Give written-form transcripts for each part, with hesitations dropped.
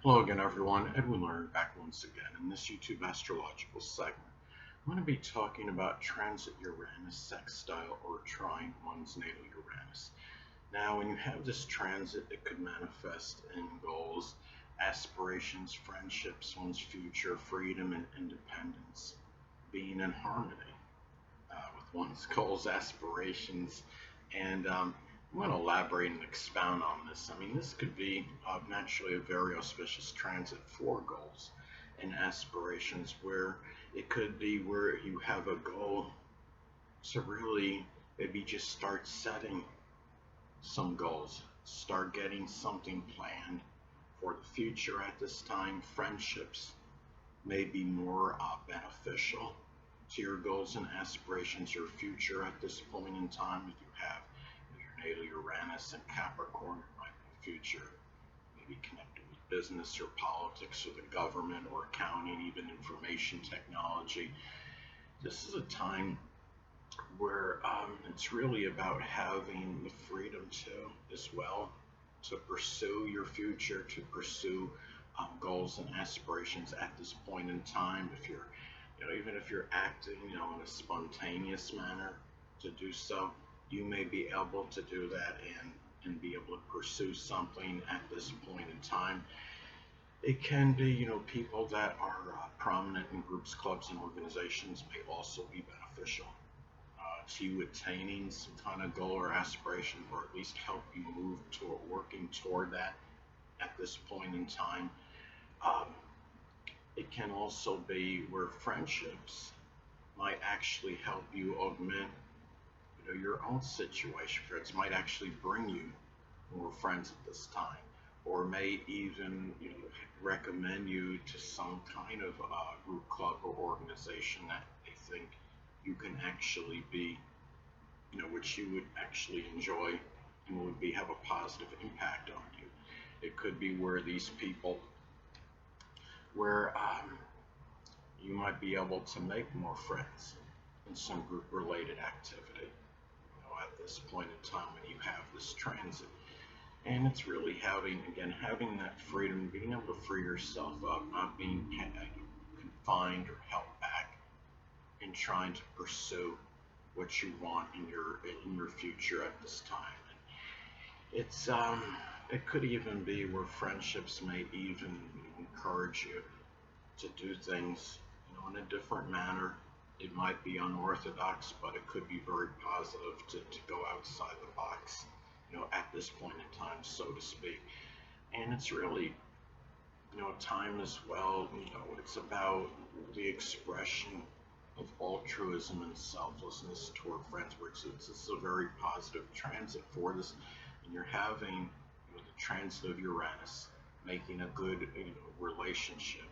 Hello again, everyone. Edwin Learnard back once again in this YouTube astrological segment. I'm going to be talking about transit Uranus sextile or trine one's natal Uranus. Now, when you have this transit, it could manifest in goals, aspirations, friendships, one's future, freedom, and independence, being in harmony with one's goals, aspirations, and I'm going to elaborate and expound on this. I mean, this could be naturally a very auspicious transit for goals and aspirations, where it could be where you have a goal to really maybe just start setting some goals, start getting something planned for the future at this time. Friendships may be more beneficial to your goals and aspirations, your future at this point in time. If you have your natal Uranus and Capricorn, it might be future, maybe connected with business or politics or the government or accounting, even information technology. This is a time where it's really about having the freedom to, as well, to pursue your future, to pursue goals and aspirations at this point in time. If you're, even if you're acting, in a spontaneous manner to do so, you may be able to do that and be able to pursue something at this point in time. It can be, people that are prominent in groups, clubs, and organizations may also be beneficial to you attaining some kind of goal or aspiration, or at least help you move toward working toward that at this point in time. Um, it can also be where friendships might actually help you augment, your own situation. Friends might actually bring you more friends at this time, or may even, recommend you to some kind of group, club, or organization that they think you can actually be, which you would actually enjoy and would be have a positive impact on you. It could be where these people, where you might be able to make more friends in some group related activity, at this point in time when you have this transit. And it's really having that freedom, being able to free yourself up, not being confined or held back in trying to pursue what you want in your future at this time. It's it could even be where friendships may even encourage you to do things, in a different manner. It might be unorthodox, but it could be very positive to go outside the box, at this point in time, so to speak. And it's really, time as well, it's about the expression of altruism and selflessness toward friends, where it's a very positive transit for this. And you're having, the transit of Uranus making a good, relationship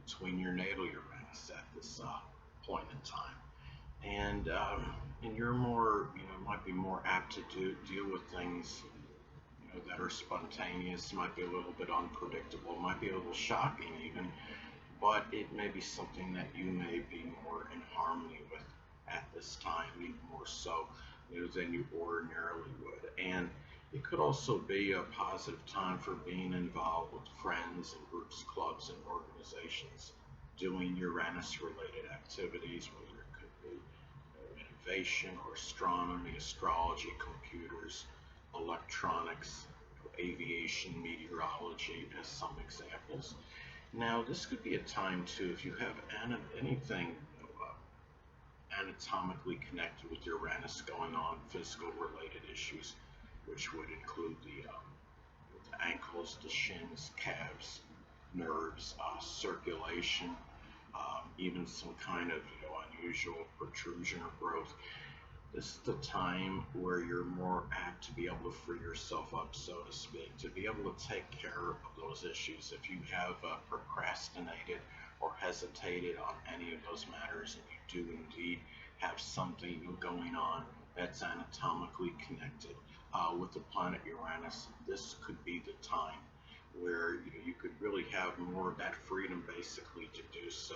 between your natal Uranus at this point in time. And you're more, might be more apt to deal with things, that are spontaneous, might be a little bit unpredictable, might be a little shocking even, but it may be something that you may be more in harmony with at this time, even more so, than you ordinarily would. And it could also be a positive time for being involved with friends and groups, clubs, and organizations doing Uranus related activities, whether it could be, innovation or astronomy, astrology, computers, electronics, aviation, meteorology, as some examples. Now, this could be a time too, if you have anything anatomically connected with Uranus going on, physical related issues, which would include the ankles, the shins, calves, nerves, circulation, even some kind of, unusual protrusion or growth. This is the time where you're more apt to be able to free yourself up, so to speak, to be able to take care of those issues. If you have procrastinated or hesitated on any of those matters, and you do indeed have something going on that's anatomically connected with the planet Uranus, this could be the time where, you could really have more of that freedom basically to do so.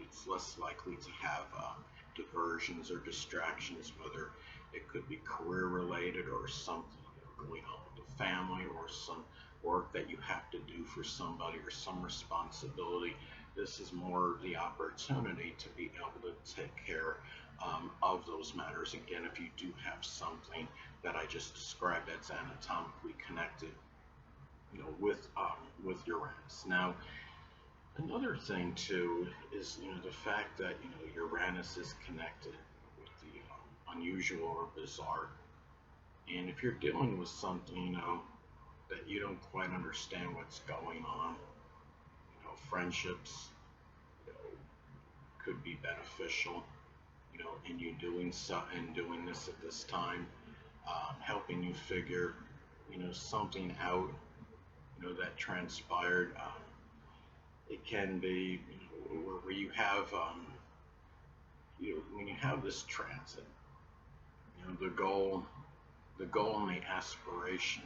It's less likely to have diversions or distractions, whether it could be career related or something, going on with the family, or some work that you have to do for somebody or some responsibility. This is more the opportunity to be able to take care of those matters. Again, if you do have something that I just described that's anatomically connected, with Uranus. Now, another thing too is the fact that Uranus is connected with the unusual or bizarre. And if you're dealing with something that you don't quite understand what's going on, friendships could be beneficial. In you doing so and doing this at this time, helping you figure something out that transpired. It can be where you have when you have this transit, the goal and the aspiration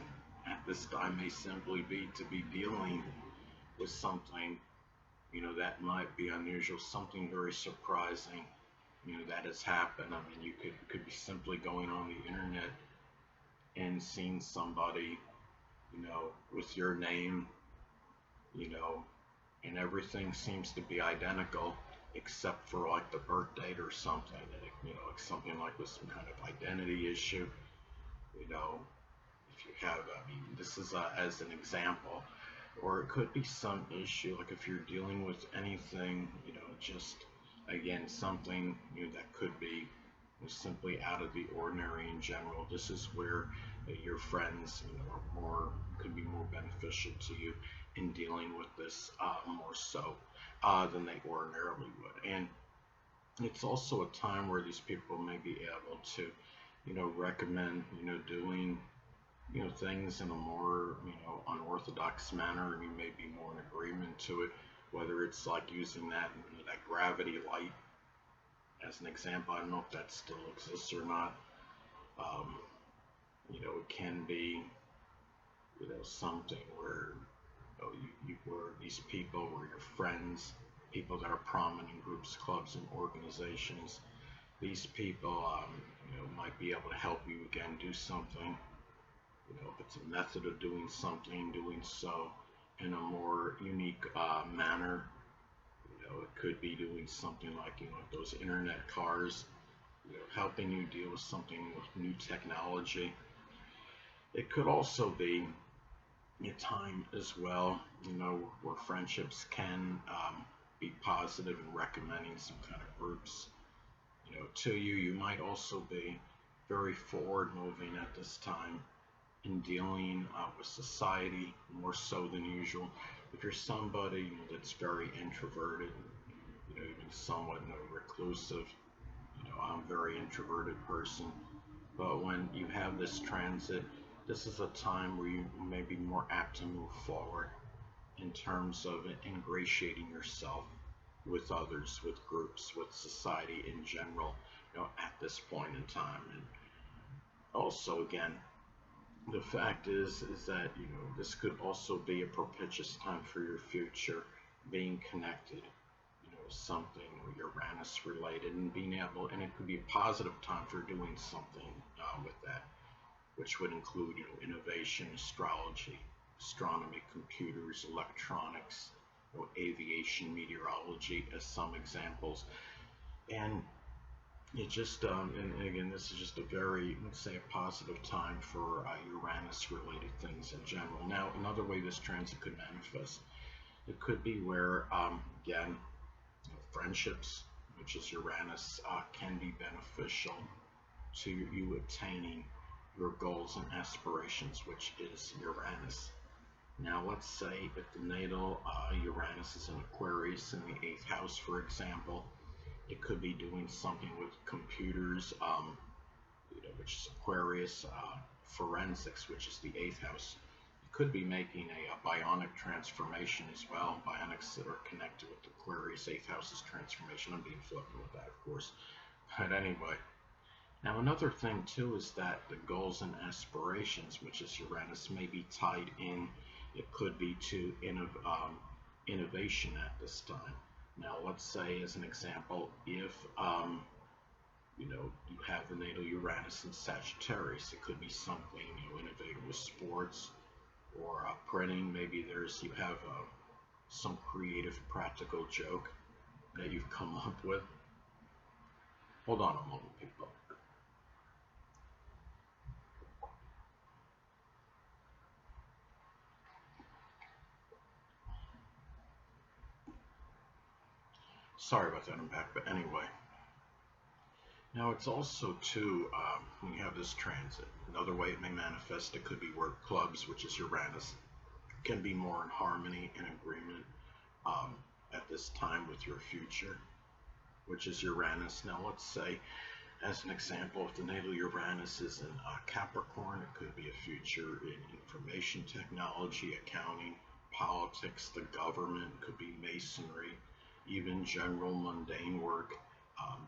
at this time may simply be to be dealing with something that might be unusual, something very surprising that has happened. I mean, you could be simply going on the internet and seeing somebody with your name, you know, and everything seems to be identical except for like the birth date or something. Like something like with some kind of identity issue. You know, if you have, I mean, this is as an example, or it could be some issue like if you're dealing with anything, just again something that could be simply out of the ordinary in general. This is where your friends are more could be more beneficial to you in dealing with this more so than they ordinarily would. And it's also a time where these people may be able to recommend doing things in a more unorthodox manner, and you may be more in agreement to it, whether it's like using that gravity light as an example. I don't know if that still exists or not. It can be something where where these people were your friends, people that are prominent in groups, clubs, and organizations. These people might be able to help you again do something. If it's a method of doing something, doing so in a more unique manner. It could be doing something like those internet cars, helping you deal with something with new technology. It could also be a time as well, where friendships can be positive and recommending some kind of groups, to you. You might also be very forward moving at this time in dealing with society more so than usual. If you're somebody that's very introverted, even somewhat reclusive, I'm a very introverted person, but when you have this transit, this is a time where you may be more apt to move forward in terms of ingratiating yourself with others, with groups, with society in general, at this point in time. And also, again, the fact is that this could also be a propitious time for your future, being connected, something Uranus related, and being able, and it could be a positive time for doing something with that, which would include innovation, astrology, astronomy, computers, electronics, aviation, meteorology as some examples. And it just and again, this is just a very, let's say, a positive time for Uranus related things in general. Now, another way this transit could manifest, it could be where again, friendships, which is Uranus, can be beneficial to you attaining your goals and aspirations, which is Uranus. Now, let's say if the natal Uranus is in Aquarius in the 8th house, for example, it could be doing something with computers, which is Aquarius, forensics, which is the 8th house. It could be making a bionic transformation as well. Bionics that are connected with Aquarius 8th house's transformation. I'm being flippant with that, of course. But anyway. Now, another thing too is that the goals and aspirations, which is Uranus, may be tied in. It could be to innovation at this time. Now, let's say, as an example, if you have the natal Uranus in Sagittarius, it could be something innovative with sports, or printing. Maybe you have some creative practical joke that you've come up with. Hold on a moment, people. Sorry about that, I'm back. But anyway, now it's also too, when you have this transit, another way it may manifest, it could be where clubs, which is Uranus, can be more in harmony and agreement um, at this time with your future, which is Uranus. Now let's say, as an example, if the natal Uranus is in Capricorn, it could be a future in information technology, accounting, politics, the government, could be masonry, even general mundane work,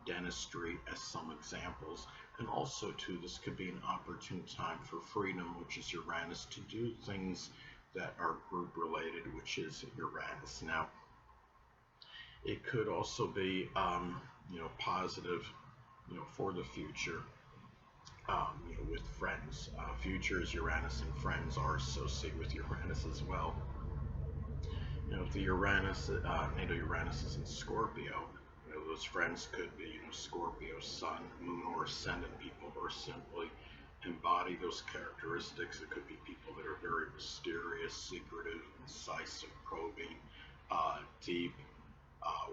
dentistry as some examples. And also too, this could be an opportune time for freedom, which is Uranus, to do things that are group related, which is Uranus. Now, it could also be, positive, for the future, with friends. Futures, Uranus, and friends are associated with Uranus as well. If the Uranus, natal Uranus is in Scorpio, those friends could be, Scorpio, Sun, Moon, or Ascendant people, or simply embody those characteristics. It could be people that are very mysterious, secretive, incisive, probing, deep,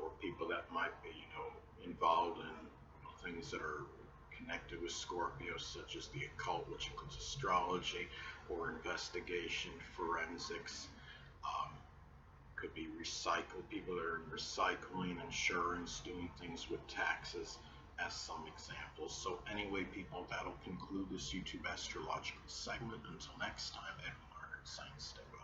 or people that might be, involved in things that are connected with Scorpio, such as the occult, which includes astrology, or investigation, forensics. Um, could be recycled, people that are in recycling, insurance, doing things with taxes, as some examples. So anyway, people, that'll conclude this YouTube astrological segment. Until next time, Edwin Learnard, signing, stay well.